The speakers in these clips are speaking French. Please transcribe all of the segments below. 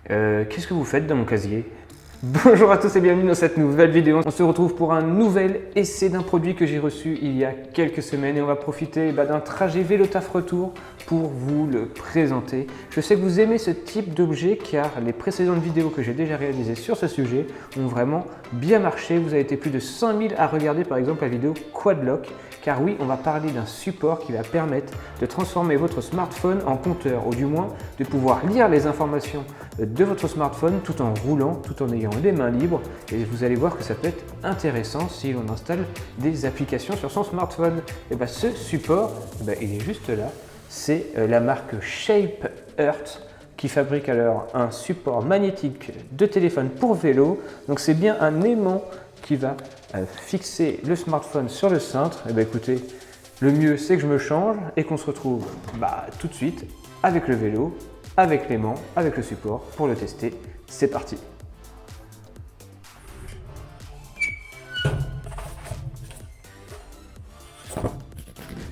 Qu'est-ce que vous faites dans mon casier? Bonjour à tous et bienvenue dans cette nouvelle vidéo. On se retrouve pour un nouvel essai d'un produit que j'ai reçu il y a quelques semaines et on va profiter d'un trajet vélo taf retour pour vous le présenter. Je sais que vous aimez ce type d'objet car les précédentes vidéos que j'ai déjà réalisées sur ce sujet ont vraiment bien marché. Vous avez été plus de 100 000 à regarder par exemple la vidéo Quadlock. Car oui, on va parler d'un support qui va permettre de transformer votre smartphone en compteur, ou du moins de pouvoir lire les informations de votre smartphone tout en roulant, tout en ayant les mains libres. Et vous allez voir que ça peut être intéressant si l'on installe des applications sur son smartphone. Et ce support, il est juste là. C'est la marque Shape Earth qui fabrique alors un support magnétique de téléphone pour vélo. Donc c'est bien un aimant qui va fixer le smartphone sur le cintre. Et écoutez, le mieux c'est que je me change et qu'on se retrouve tout de suite avec le vélo, avec l'aimant, avec le support pour le tester. C'est parti.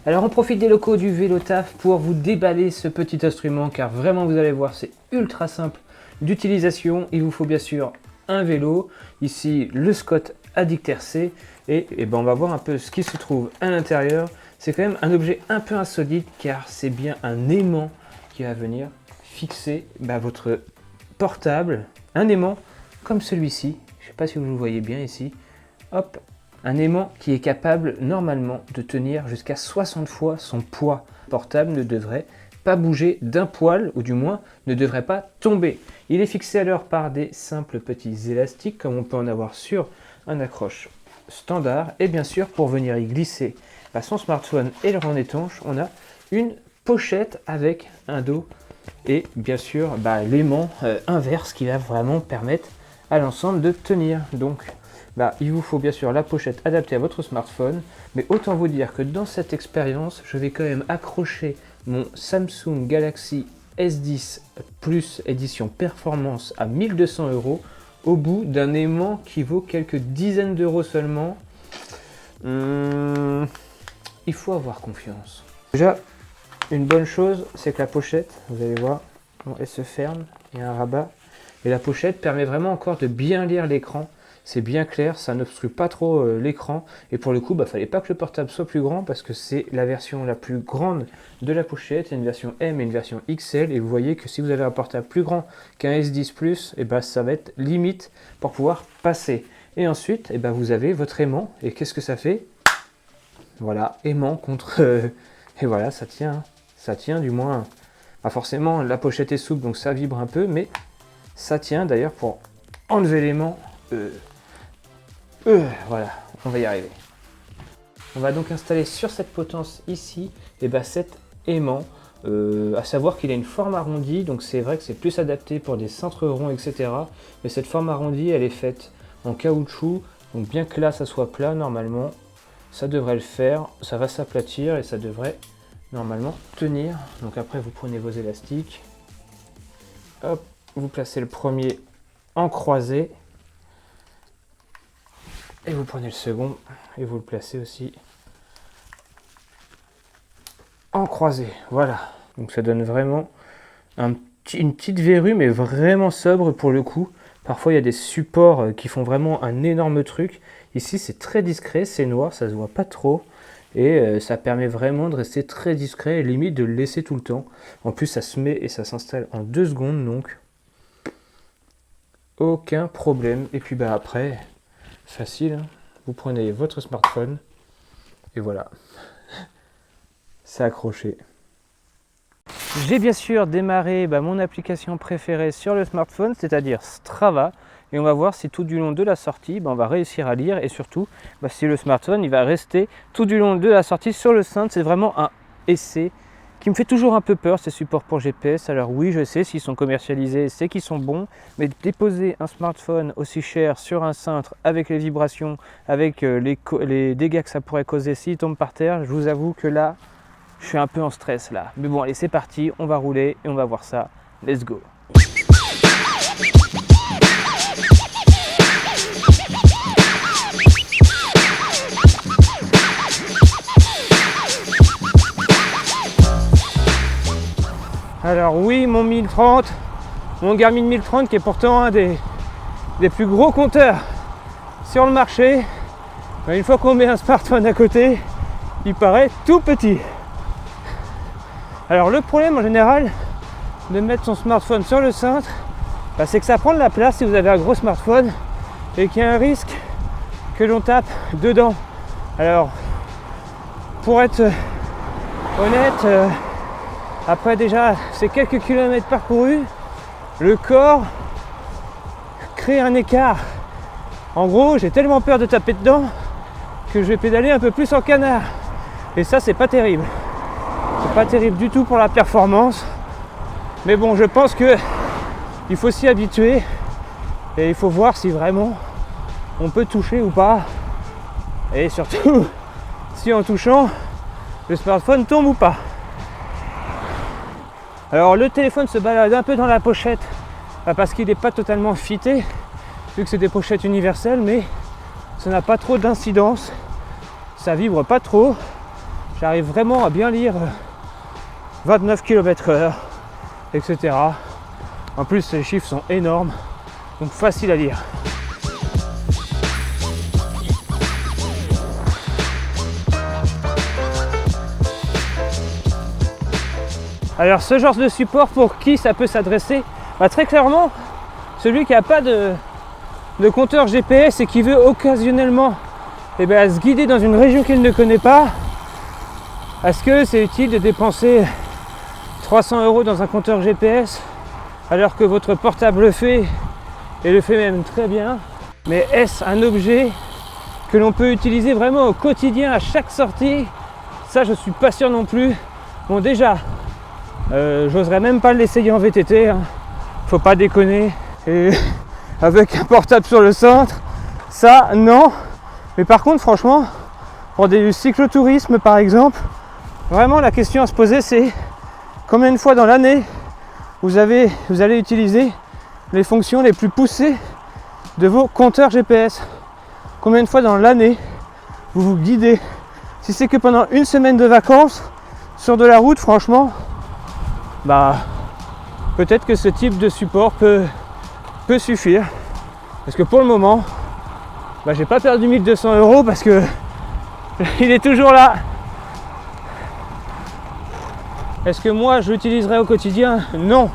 Alors on profite des locaux du Vélo Taf pour vous déballer ce petit instrument car vraiment vous allez voir c'est ultra simple d'utilisation. Il vous faut bien sûr un vélo, ici le Scott Addict RC et on va voir un peu ce qui se trouve à l'intérieur. C'est quand même un objet un peu insolite car c'est bien un aimant qui va venir fixer votre portable, un aimant comme celui-ci, je ne sais pas si vous le voyez bien ici, hop, un aimant qui est capable normalement de tenir jusqu'à 60 fois son poids. Le portable ne devrait pas bouger d'un poil, ou du moins ne devrait pas tomber. Il est fixé alors par des simples petits élastiques, comme on peut en avoir sur un accroche standard. Et bien sûr, pour venir y glisser son smartphone et le rendre étanche, on a une pochette avec un dos et bien sûr l'aimant inverse qui va vraiment permettre à l'ensemble de tenir. Donc il vous faut bien sûr la pochette adaptée à votre smartphone, mais autant vous dire que dans cette expérience, je vais quand même accrocher mon Samsung Galaxy S10 Plus édition performance à 1200 € au bout d'un aimant qui vaut quelques dizaines d'euros seulement. Il faut avoir confiance. Déjà, une bonne chose, c'est que la pochette, vous allez voir, elle se ferme, il y a un rabat, et la pochette permet vraiment encore de bien lire l'écran. C'est bien clair, ça n'obstrue pas trop l'écran. Et pour le coup, fallait pas que le portable soit plus grand parce que c'est la version la plus grande de la pochette. Il y a une version M et une version XL. Et vous voyez que si vous avez un portable plus grand qu'un S10 Plus, ça va être limite pour pouvoir passer. Et ensuite, vous avez votre aimant. Et qu'est-ce que ça fait? Voilà, aimant contre... et voilà, ça tient. Hein. Ça tient du moins. Forcément, la pochette est souple, donc ça vibre un peu. Mais ça tient d'ailleurs pour enlever l'aimant. Voilà, on va y arriver. On va donc installer sur cette potence ici cet aimant, à savoir qu'il a une forme arrondie, donc c'est vrai que c'est plus adapté pour des cintres ronds, etc. Mais cette forme arrondie, elle est faite en caoutchouc, donc bien que là ça soit plat, normalement, ça devrait le faire, ça va s'aplatir et ça devrait normalement tenir. Donc après vous prenez vos élastiques, hop, vous placez le premier en croisé, et vous prenez le second et vous le placez aussi en croisé. Voilà. Donc ça donne vraiment une petite verrue, mais vraiment sobre pour le coup. Parfois il y a des supports qui font vraiment un énorme truc. Ici c'est très discret, c'est noir, ça se voit pas trop. Et ça permet vraiment de rester très discret et limite de le laisser tout le temps. En plus ça se met et ça s'installe en 2 secondes, donc aucun problème. Et puis après... facile, hein. Vous prenez votre smartphone et voilà, c'est accroché. J'ai bien sûr démarré mon application préférée sur le smartphone, c'est-à-dire Strava, et on va voir si tout du long de la sortie, on va réussir à lire et surtout si le smartphone il va rester tout du long de la sortie sur le cintre. C'est vraiment un essai qui me fait toujours un peu peur, ces supports pour GPS. Alors oui, je sais, s'ils sont commercialisés, c'est qu'ils sont bons, mais déposer un smartphone aussi cher sur un cintre avec les vibrations, avec les dégâts que ça pourrait causer s'il tombe par terre, je vous avoue que là, je suis un peu en stress là. Mais bon, allez, c'est parti, on va rouler et on va voir ça. Let's go! Alors oui, mon 1030, mon Garmin 1030 qui est pourtant un des plus gros compteurs sur le marché. Mais une fois qu'on met un smartphone à côté, il paraît tout petit. Alors le problème en général de mettre son smartphone sur le cintre, c'est que ça prend de la place si vous avez un gros smartphone et qu'il y a un risque que l'on tape dedans. Alors pour être honnête, après déjà ces quelques kilomètres parcourus, le corps crée un écart. En gros, j'ai tellement peur de taper dedans que je vais pédaler un peu plus en canard. Et ça, c'est pas terrible. C'est pas terrible du tout pour la performance. Mais bon, je pense que il faut s'y habituer et il faut voir si vraiment on peut toucher ou pas. Et surtout, si en touchant, le smartphone tombe ou pas. Alors le téléphone se balade un peu dans la pochette parce qu'il n'est pas totalement fité, vu que c'est des pochettes universelles, mais ça n'a pas trop d'incidence, ça vibre pas trop, j'arrive vraiment à bien lire 29 km/h, etc. En plus les chiffres sont énormes, donc facile à lire. Alors ce genre de support, pour qui ça peut s'adresser? Très clairement, celui qui n'a pas de compteur GPS et qui veut occasionnellement se guider dans une région qu'il ne connaît pas. Est-ce que c'est utile de dépenser 300 € dans un compteur GPS alors que votre portable le fait, et le fait même très bien? Mais est-ce un objet que l'on peut utiliser vraiment au quotidien, à chaque sortie? Ça, je suis pas sûr non plus. Bon, déjà, j'oserais même pas l'essayer en VTT, hein. Faut pas déconner. Et avec un portable sur le centre, ça non. Mais par contre, franchement, pour des cyclotourismes par exemple, vraiment la question à se poser, c'est combien de fois dans l'année vous allez utiliser les fonctions les plus poussées de vos compteurs GPS. Combien de fois dans l'année vous vous guidez? Si c'est que pendant une semaine de vacances sur de la route, franchement, peut-être que ce type de support peut suffire. Parce que pour le moment, j'ai pas perdu 1200 € parce que il est toujours là. Est-ce que moi je l'utiliserai au quotidien? Non.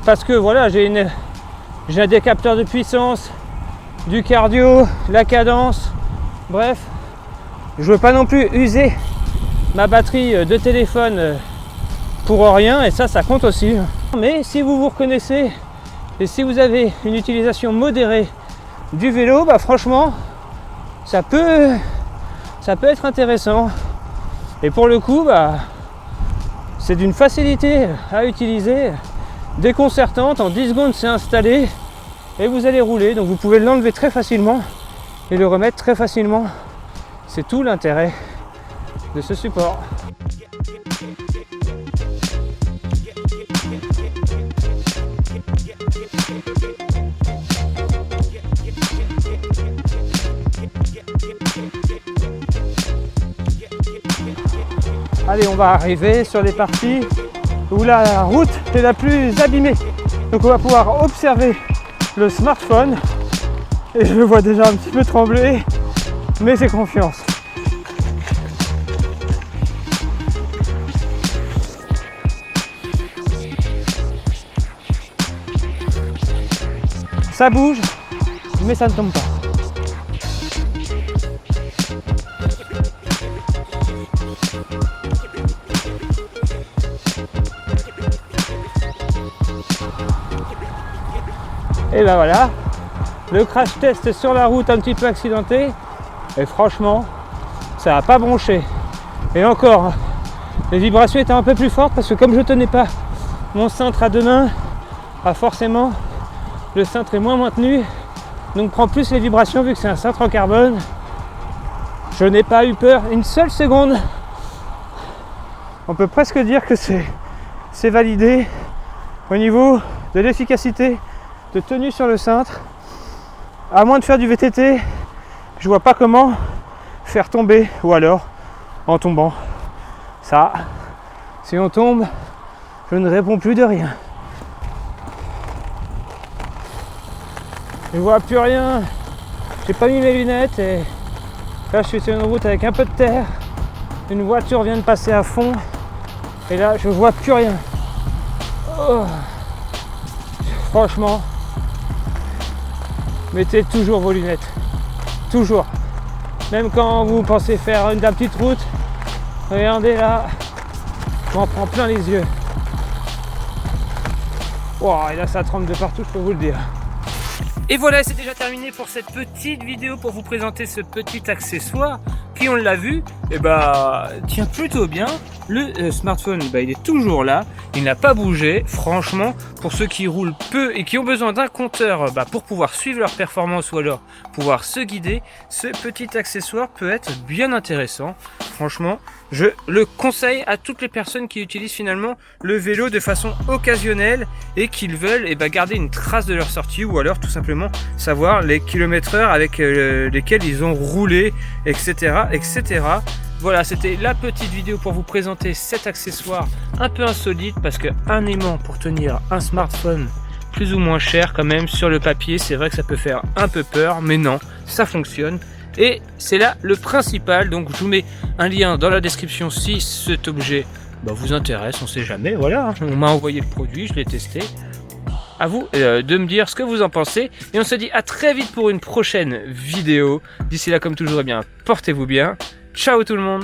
Parce que voilà, j'ai des capteurs de puissance, du cardio, la cadence. Bref, je veux pas non plus user ma batterie de téléphone pour rien, et ça compte aussi. Mais si vous vous reconnaissez et si vous avez une utilisation modérée du vélo, franchement ça peut être intéressant. Et pour le coup, c'est d'une facilité à utiliser déconcertante. En 10 secondes c'est installé et vous allez rouler, donc vous pouvez l'enlever très facilement et le remettre très facilement. C'est tout l'intérêt de ce support. Allez, on va arriver sur les parties où la route est la plus abîmée. Donc on va pouvoir observer le smartphone. Et je le vois déjà un petit peu trembler, mais c'est confiance. Ça bouge, mais ça ne tombe pas. Et voilà, le crash test sur la route un petit peu accidenté, et franchement, ça n'a pas bronché. Et encore, les vibrations étaient un peu plus fortes parce que comme je ne tenais pas mon cintre à deux mains, forcément, le cintre est moins maintenu, donc prend plus les vibrations vu que c'est un cintre en carbone. Je n'ai pas eu peur une seule seconde. On peut presque dire que c'est validé au niveau de l'efficacité de tenue sur le cintre. À moins de faire du VTT, je vois pas comment faire tomber, ou alors en tombant. Ça, si on tombe, je ne réponds plus de rien. Je vois plus rien. J'ai pas mis mes lunettes et là je suis sur une route avec un peu de terre. Une voiture vient de passer à fond et là je vois plus rien. Oh. Franchement, mettez toujours vos lunettes. Toujours. Même quand vous pensez faire la petite route, regardez là, je m'en prends plein les yeux. Wow, et là ça tremble de partout, je peux vous le dire. Et voilà, c'est déjà terminé pour cette petite vidéo pour vous présenter ce petit accessoire qui, on l'a vu, tient plutôt bien. Le smartphone, il est toujours là, il n'a pas bougé. Franchement, pour ceux qui roulent peu et qui ont besoin d'un compteur pour pouvoir suivre leur performance ou alors pouvoir se guider, ce petit accessoire peut être bien intéressant. Franchement, je le conseille à toutes les personnes qui utilisent finalement le vélo de façon occasionnelle et qui veulent garder une trace de leur sortie ou alors tout simplement savoir les kilomètres-heure avec lesquels ils ont roulé, etc. etc. Voilà, c'était la petite vidéo pour vous présenter cet accessoire un peu insolite parce qu'un aimant pour tenir un smartphone plus ou moins cher quand même sur le papier, c'est vrai que ça peut faire un peu peur, mais non, ça fonctionne. Et c'est là le principal, donc je vous mets un lien dans la description si cet objet vous intéresse, on sait jamais, voilà, on m'a envoyé le produit, je l'ai testé. À vous de me dire ce que vous en pensez et on se dit à très vite pour une prochaine vidéo. D'ici là, comme toujours, portez-vous bien. Ciao tout le monde!